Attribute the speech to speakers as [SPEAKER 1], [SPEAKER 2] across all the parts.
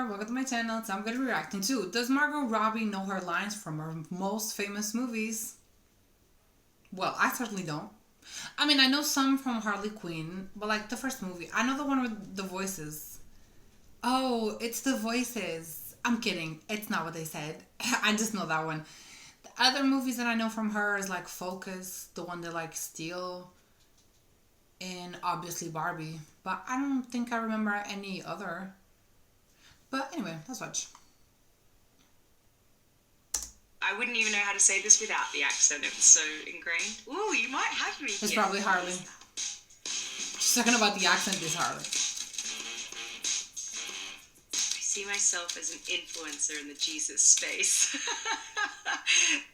[SPEAKER 1] welcome to my channel. So I'm going to be reacting to, does Margot Robbie know her lines from her most famous movies? Well, I certainly don't. I mean, I know some from Harley Quinn, but like the first movie. I know the one with the voices. Oh, it's the voices. I'm kidding. It's not what they said. I just know that one. The other movies that I know from her is like Focus, the one that like Steel, and obviously Barbie. But I don't think I remember any other. But anyway, let's watch.
[SPEAKER 2] I wouldn't even know how to say this without the accent. It was so ingrained. Ooh, you might have me.
[SPEAKER 1] It's probably Harley. She's talking about the accent is Harley.
[SPEAKER 2] I see myself as an influencer in the Jesus space.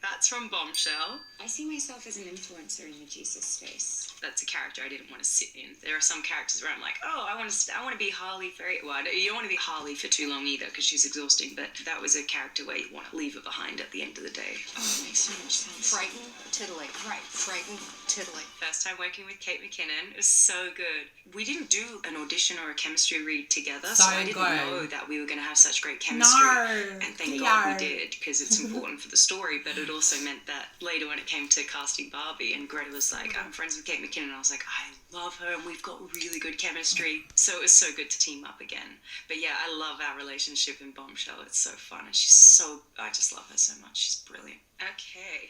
[SPEAKER 2] That's from Bombshell.
[SPEAKER 3] I see myself as an influencer in the Jesus space.
[SPEAKER 2] That's a character I didn't want to sit in. There are some characters where I'm like, oh, I want to be Harley for well, you don't want to be Harley for too long either because she's exhausting. But that was a character where you want to leave her behind at the end of the day.
[SPEAKER 3] Oh, that makes so much sense.
[SPEAKER 4] Frighten, titillate. Right. Frighten, titillate.
[SPEAKER 2] First time working with Kate McKinnon. It was so good. We didn't do an audition or a chemistry read together, so I didn't know that we were going to have such great chemistry. And thank God we did, because it's important for the story, but it also meant that later when it came to casting Barbie and Greta was like, I'm friends with Kate McKinnon, and I was like, I love her and we've got really good chemistry. So it was so good to team up again. But yeah, I love our relationship in Bombshell. It's so fun and I just love her so much. She's brilliant. Okay.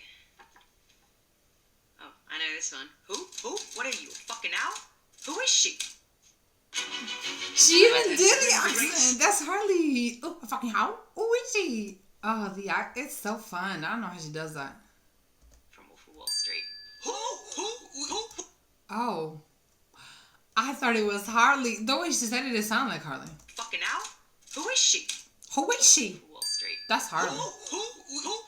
[SPEAKER 2] Oh, I know this one. Who? What are you, a fucking owl? Who is she?
[SPEAKER 1] She even did the accent. That's Harley. Oh, a fucking how? Who is she? Oh, it's so fun. I don't know how she does that.
[SPEAKER 2] From Wolf of Wall Street.
[SPEAKER 4] Who?
[SPEAKER 1] Oh. I thought it was Harley. The way she said it sounded like Harley.
[SPEAKER 2] Fucking owl? Who is she?
[SPEAKER 1] Who is she?
[SPEAKER 2] Wall Street.
[SPEAKER 1] That's Harley.
[SPEAKER 4] Who?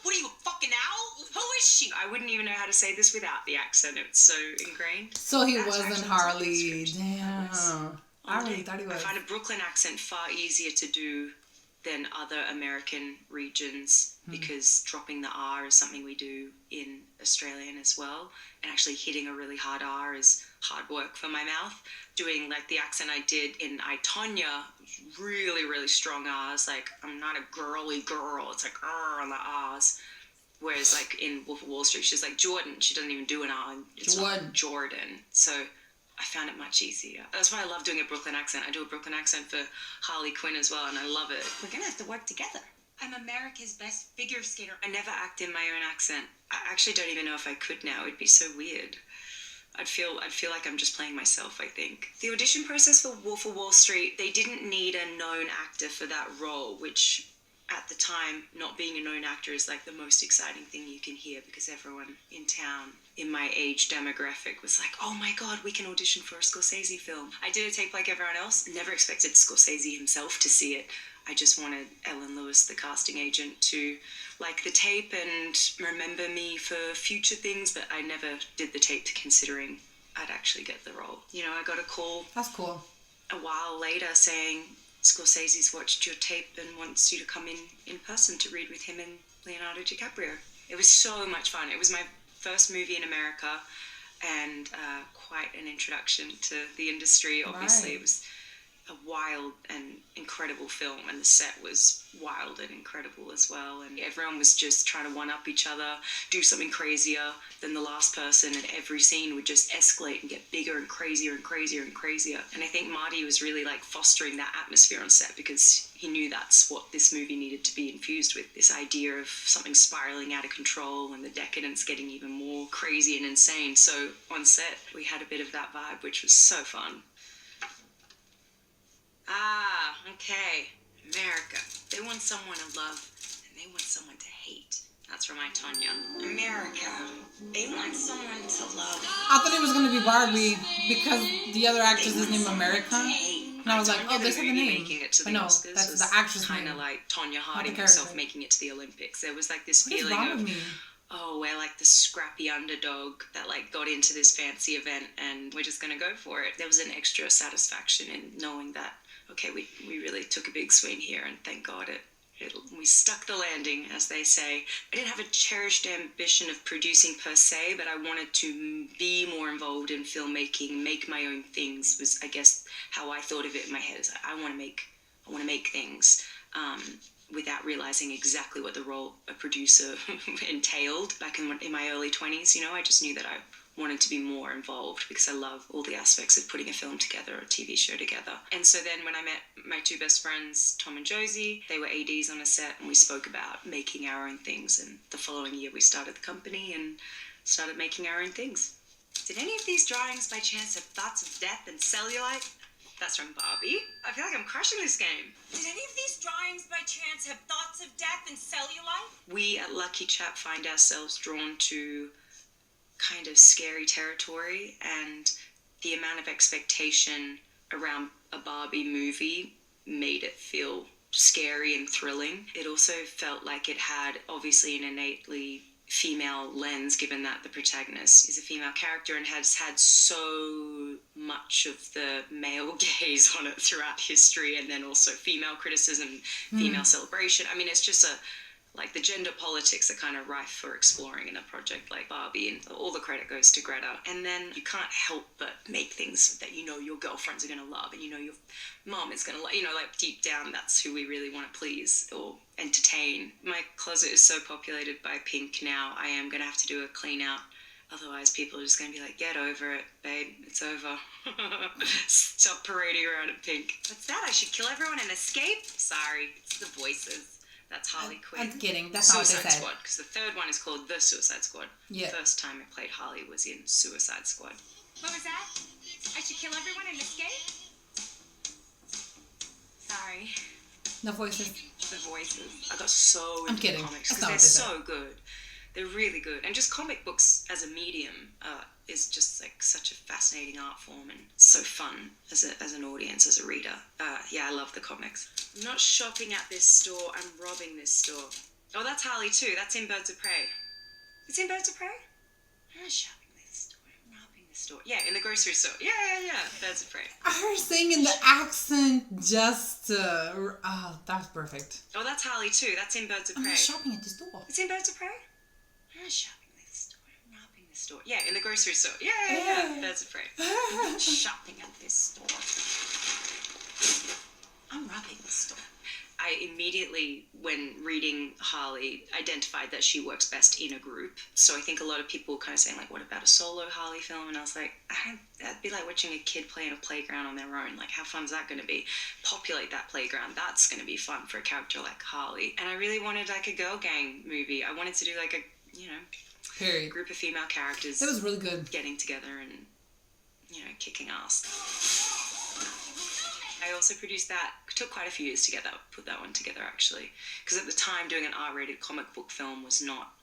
[SPEAKER 4] What are you, a fucking owl? Who is she?
[SPEAKER 2] I wouldn't even know how to say this without the accent. It's so ingrained.
[SPEAKER 1] So he wasn't Harley. Damn. I really thought he was.
[SPEAKER 2] I find a Brooklyn accent far easier to do than other American regions because dropping the R is something we do in Australian as well. And actually hitting a really hard R is hard work for my mouth. Doing like the accent I did in I, Tonya, really, really strong R's. Like, I'm not a girly girl. It's like R on the R's. Whereas like in Wolf of Wall Street, she's like Jordan. She doesn't even do an R. It's Jordan. So I found it much easier. That's why I love doing a Brooklyn accent. I do a Brooklyn accent for Harley Quinn as well, and I love it.
[SPEAKER 3] We're gonna have to work together. I'm America's best figure skater.
[SPEAKER 2] I never act in my own accent. I actually don't even know if I could now. It'd be so weird. I'd feel like I'm just playing myself, I think. The audition process for Wolf of Wall Street, they didn't need a known actor for that role, which at the time, not being a known actor is like the most exciting thing you can hear because everyone in town in my age demographic was like, oh my God, we can audition for a Scorsese film. I did a tape like everyone else, never expected Scorsese himself to see it. I just wanted Ellen Lewis, the casting agent, to like the tape and remember me for future things, but I never did the tape considering I'd actually get the role. You know, I got a call.
[SPEAKER 1] That's cool.
[SPEAKER 2] A while later saying, Scorsese's watched your tape and wants you to come in person to read with him and Leonardo DiCaprio. It was so much fun. It was my first movie in America and quite an introduction to the industry. Obviously, It was a wild and incredible film, and the set was wild and incredible as well. And everyone was just trying to one-up each other, do something crazier than the last person, and every scene would just escalate and get bigger and crazier and crazier and crazier. And I think Marty was really like fostering that atmosphere on set because he knew that's what this movie needed to be infused with, this idea of something spiraling out of control and the decadence getting even more crazy and insane. So on set, we had a bit of that vibe, which was so fun. Ah, okay. America. They want someone to love, and they want someone to hate. That's from my Tonya.
[SPEAKER 3] America. They want someone to love.
[SPEAKER 1] I thought it was going to be Barbie because the other actress is named America. And I was like, oh, this is the name.
[SPEAKER 2] Making it to the
[SPEAKER 1] but no,
[SPEAKER 2] Oscars
[SPEAKER 1] that's the actress name.
[SPEAKER 2] Kind of like Tonya Harding herself making it to the Olympics. There was like this feeling of, oh, we're like the scrappy underdog that like got into this fancy event and we're just going to go for it. There was an extra satisfaction in knowing that, okay, we really took a big swing here and thank God we stuck the landing, as they say. I didn't have a cherished ambition of producing per se, but I wanted to be more involved in filmmaking, make my own things was, I guess, how I thought of it in my head. I want to make things. without realizing exactly what the role a producer entailed back in my early 20s. You know, I just knew that I wanted to be more involved because I love all the aspects of putting a film together, a TV show together. And so then when I met my two best friends, Tom and Josie, they were ADs on a set, and we spoke about making our own things. And the following year we started the company and started making our own things. Did any of these drawings by chance have thoughts of death and cellulite? That's from Barbie. I feel like I'm crushing this game.
[SPEAKER 4] Did any of these drawings by chance have thoughts of death and cellulite?
[SPEAKER 2] We at Lucky Chap find ourselves drawn to kind of scary territory, and the amount of expectation around a Barbie movie made it feel scary and thrilling. It also felt like it had obviously an innately female lens, given that the protagonist is a female character and has had so much of the male gaze on it throughout history, and then also female criticism, female celebration. I mean, it's just like the gender politics are kind of rife for exploring in a project like Barbie, and all the credit goes to Greta. And then you can't help but make things that you know your girlfriends are going to love, and you know your mom is going to like, you know, like deep down that's who we really want to please or entertain. My closet is so populated by pink now, I am going to have to do a clean out. Otherwise people are just going to be like, get over it, babe, it's over. Stop parading around in pink. What's that? I should kill everyone and escape? Sorry, it's the voices. That's Harley Quinn.
[SPEAKER 1] I'm kidding. That's not what they
[SPEAKER 2] Suicide
[SPEAKER 1] said.
[SPEAKER 2] Squad, because the third one is called The Suicide Squad.
[SPEAKER 1] Yeah.
[SPEAKER 2] The first time I played Harley was in Suicide Squad.
[SPEAKER 3] What was that? I should kill everyone and escape? Sorry.
[SPEAKER 1] The voices.
[SPEAKER 2] The voices. I got so into
[SPEAKER 1] I'm kidding.
[SPEAKER 2] comics
[SPEAKER 1] That's
[SPEAKER 2] because
[SPEAKER 1] not
[SPEAKER 2] they're
[SPEAKER 1] what they said.
[SPEAKER 2] so good. They're really good. And just comic books as a medium is just like such a fascinating art form, and so fun as an audience, as a reader. Yeah, I love the comics. I'm not shopping at this store, I'm robbing this store. Oh, that's Harley too. That's in Birds of Prey. It's in Birds of Prey? I'm not shopping this store, I'm robbing this store. Yeah, in the grocery store. Yeah. Birds of Prey.
[SPEAKER 1] Her singing the accent just... that's perfect.
[SPEAKER 2] Oh, that's Harley too. That's in Birds of
[SPEAKER 1] I'm
[SPEAKER 2] Prey.
[SPEAKER 1] not shopping at the store.
[SPEAKER 2] It's in Birds of Prey? I'm not shopping this store, I'm robbing this store. Yeah, in the grocery store. Yeah. Birds of Prey.
[SPEAKER 4] I'm not shopping at this store. I'm robbing this store.
[SPEAKER 2] I immediately, when reading Harley, identified that she works best in a group. So I think a lot of people were kind of saying, like, what about a solo Harley film? And I was like, that'd be like watching a kid play in a playground on their own. Like, how fun is that going to be? Populate that playground. That's going to be fun for a character like Harley. And I really wanted, like, a girl gang movie. I wanted to do, like, a, you know,
[SPEAKER 1] Period.
[SPEAKER 2] group of female characters.
[SPEAKER 1] It was really good.
[SPEAKER 2] Getting together and, you know, kicking ass. I also produced that. It took quite a few years to put that one together, actually. Because at the time, doing an R-rated comic book film was not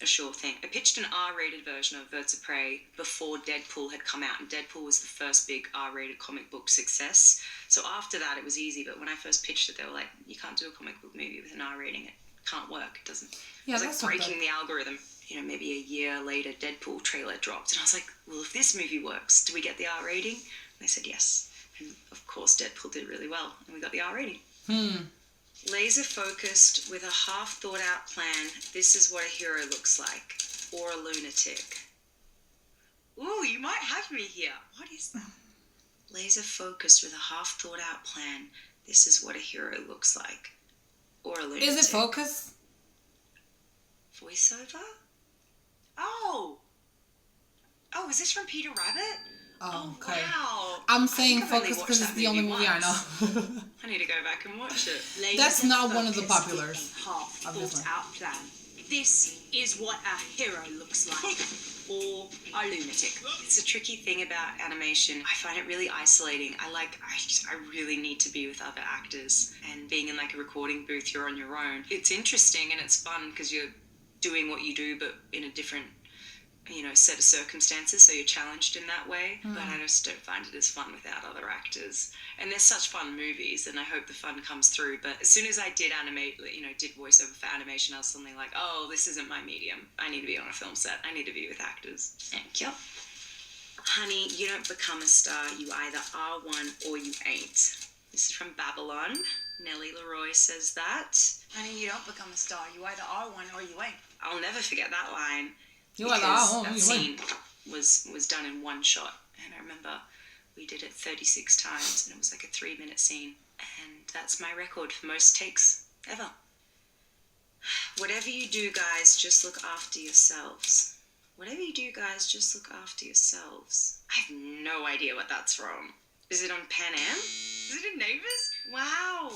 [SPEAKER 2] a sure thing. I pitched an R-rated version of Birds of Prey before Deadpool had come out, and Deadpool was the first big R-rated comic book success. So after that, it was easy, but when I first pitched it, they were like, you can't do a comic book movie with an R rating. It can't work. It doesn't.
[SPEAKER 1] Yeah,
[SPEAKER 2] it was
[SPEAKER 1] that's
[SPEAKER 2] like
[SPEAKER 1] not
[SPEAKER 2] breaking the algorithm. You know, maybe a year later, Deadpool trailer dropped, and I was like, well, if this movie works, do we get the R rating? And they said yes. And of course, Deadpool did really well, and we got the R rating. Laser focused with a half thought out plan. This is what a hero looks like, or a lunatic. Ooh, you might have me here. What is that? Laser focused with a half thought out plan. This is what a hero looks like, or a lunatic.
[SPEAKER 1] Is it focus?
[SPEAKER 2] Voiceover? Oh, is this from Peter Rabbit?
[SPEAKER 1] Oh, okay.
[SPEAKER 2] Wow.
[SPEAKER 1] I'm saying
[SPEAKER 2] I think I've only
[SPEAKER 1] focus because
[SPEAKER 2] watched
[SPEAKER 1] it's
[SPEAKER 2] that
[SPEAKER 1] the only
[SPEAKER 2] movie
[SPEAKER 1] movie I
[SPEAKER 2] once.
[SPEAKER 1] know.
[SPEAKER 2] I need to go back and watch it.
[SPEAKER 1] That's not one of the
[SPEAKER 4] Focused
[SPEAKER 1] populars.
[SPEAKER 4] with a half
[SPEAKER 1] of this
[SPEAKER 4] thought out plan. This is what a hero looks like, or a lunatic.
[SPEAKER 2] It's a tricky thing about animation. I find it really isolating. I really need to be with other actors, and being in like a recording booth, you're on your own. It's interesting and it's fun because you're doing what you do, but in a different, you know, set of circumstances, so you're challenged in that way. But I just don't find it as fun without other actors. And they're such fun movies, and I hope the fun comes through. But as soon as I did did voiceover for animation, I was suddenly like, oh, this isn't my medium. I need to be on a film set. I need to be with actors. Thank you. Honey, you don't become a star. You either are one or you ain't. This is from Babylon. Nellie Leroy says that.
[SPEAKER 4] Honey, you don't become a star. You either are one or you ain't.
[SPEAKER 2] I'll never forget that line.
[SPEAKER 1] You are
[SPEAKER 2] Because
[SPEAKER 1] the
[SPEAKER 2] that scene was done in one shot, and I remember we did it 36 times, and it was like a 3-minute scene. And that's my record for most takes ever. Whatever you do, guys, just look after yourselves. Whatever you do, guys, just look after yourselves. I have no idea what that's from. Is it on Pan Am? Is it in Neighbours? Wow.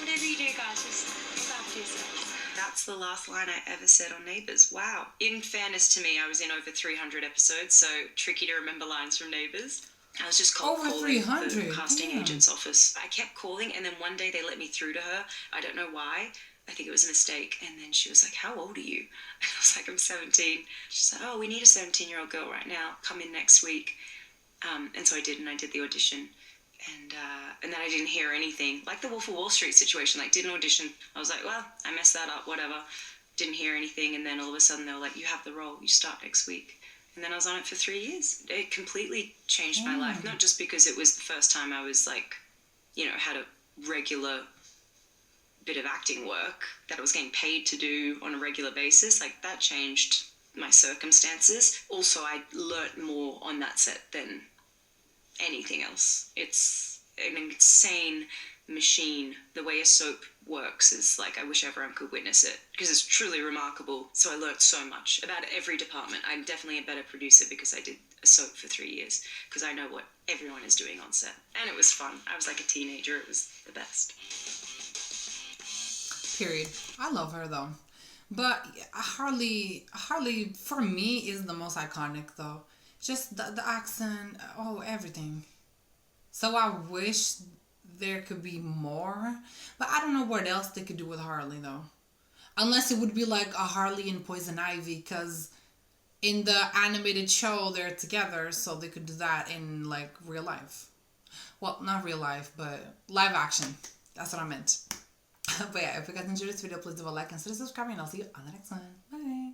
[SPEAKER 2] Whatever you do, guys, just look after yourselves. That's the last line I ever said on Neighbours. Wow. In fairness to me, I was in over 300 episodes, so tricky to remember lines from Neighbours. I was just calling the casting agent's office. I kept calling, and then one day they let me through to her. I don't know why. I think it was a mistake. And then she was like, how old are you? And I was like, I'm 17. She's like, oh, we need a 17-year-old girl right now. Come in next week. And so I did, and I did the audition. And then I didn't hear anything. Like the Wolf of Wall Street situation, like did an audition. I was like, well, I messed that up, whatever. Didn't hear anything. And then all of a sudden they were like, you have the role. You start next week. And then I was on it for 3 years. It completely changed my life. Not just because it was the first time I was like, you know, had a regular bit of acting work that I was getting paid to do on a regular basis. Like that changed my circumstances. Also, I learnt more on that set than anything else. It's an insane machine. The way a soap works is like, I wish everyone could witness it because it's truly remarkable. So I learnt so much about every department. I'm definitely a better producer because I did a soap for 3 years because I know what everyone is doing on set. And it was fun. I was like a teenager. It was the best.
[SPEAKER 1] Period. I love her though. But Harley for me is the most iconic though. Just the accent, everything. So I wish there could be more, but I don't know what else they could do with Harley though. Unless it would be like a Harley and Poison Ivy, because in the animated show they're together, so they could do that in like real life. Well, not real life, but live action. That's what I meant. But yeah, if you guys enjoyed this video, please leave a like, consider subscribing, and I'll see you on the next one. Bye.